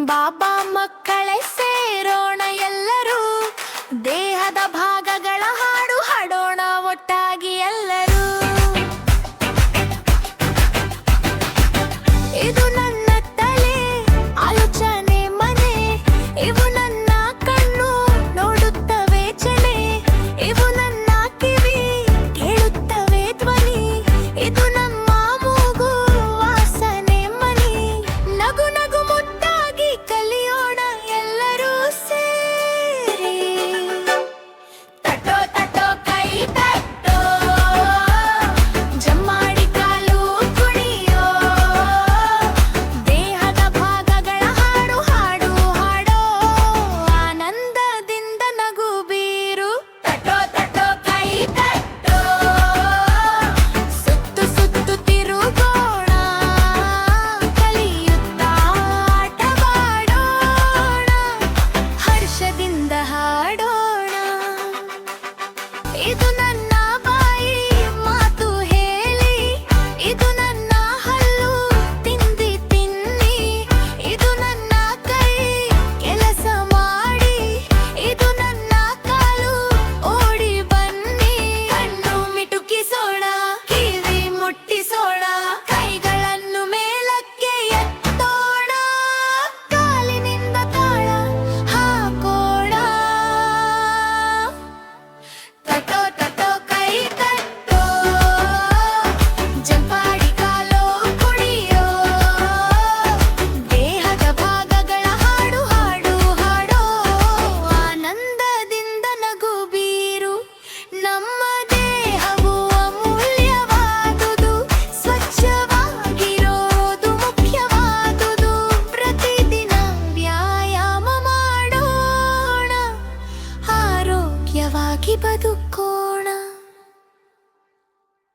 ಬಾಬಾ ಮಕ್ಕಳೇ ಸೇರೋಣ ಎಲ್ಲರೂ, ದೇಹದ ಭಾಗಗಳ ಹಾಡು ಹಾಡೋಣ ಒಟ್ಟಾಗಿ ಎಲ್ಲರೂ. ಇದು ನನ್ನ ತಲೆ, ಆಲೋಚನೆ ಮನೆ, ಇವು ನನ್ನ ಕಣ್ಣು ನೋಡುತ್ತವೆ ಚೆನೆ, ಇವು ನನ್ನ ಕಿವಿ ಕೇಳುತ್ತವೆ ಧ್ವನಿ, ಇದು ನಮ್ಮ ಮೂಗು ವಾಸನೆ ಮನಿ. ನಗು ನಗು ಮುದ್ದಾಗಿ ಕಲಿಯೋಣ ಎಲ್ಲರೂ ಸೇರಿ. ತಟ್ಟೋ ತಟ್ಟೋ ಕೈ ತಟ್ಟೋ, ಜಮ್ಮಾಡಿ ಕಾಲು ಕುಣಿಯೋ, ದೇಹದ ಭಾಗಗಳ ಹಾಡು ಹಾಡು ಹಾಡೋ, ಆನಂದದಿಂದ ನಗು ಬೀರು. ತಟ್ಟೋ ತಟ್ಟೋ ಕೈ ತಟ್ಟೋ, ಸುತ್ತು ಸುತ್ತು ತಿರುಗೋಣ, ಕಲಿಯುತ್ತಾ ಆಟವಾಡೋಣ, ಹರ್ಷದಿಂದ ಹಾಡೋಣ. ಇದು ನನ್ನ ಬಾಯಿ ಮಾತು ಹೇಳಿ, ಇದು ನನ್ನ ಹಲ್ಲು ತಿಂದಿ ತಿನ್ನಿ, ಇದು ನನ್ನ ಕೈ ಕೆಲಸ ಮಾಡಿ, ಇದು ನನ್ನ ಕಾಲು ಓಡಿ ಬನ್ನಿ. ಕಣ್ಣು ಮಿಟುಕಿಸೋಣ, ಕಿವಿ ಮುಟ್ಟಿಸೋಣ, ಕೈಗಳನ್ನು ಮೇಲಕ್ಕೆ ಎತ್ತೋಣ, ಕಾಲಿನಿಂದ ತಾಳ ಹಾಕೋಣ. ತಟ್ಟೋ ತಟ್ಟೋ ಕೈ ತಟ್ಟೋ, ಜಂಪಾಡಿ ಕಾಲು ಕುಣಿಯೋ, ದೇಹದ ಭಾಗಗಳ ಹಾಡು ಹಾಡು ಹಾಡೋ, ಆನಂದದಿಂದ ನಗು ಬೀರು. ನಮ್ಮ ದೇಹವು ಅಮೂಲ್ಯವಾದುದು, ಸ್ವಚ್ಛವಾಗಿರೋದು ಮುಖ್ಯವಾದುದು, ಪ್ರತಿದಿನ ವ್ಯಾಯಾಮ ಮಾಡೋಣ, ಆರೋಗ್ಯವಾಗಿ ಬದುಕೋಣ.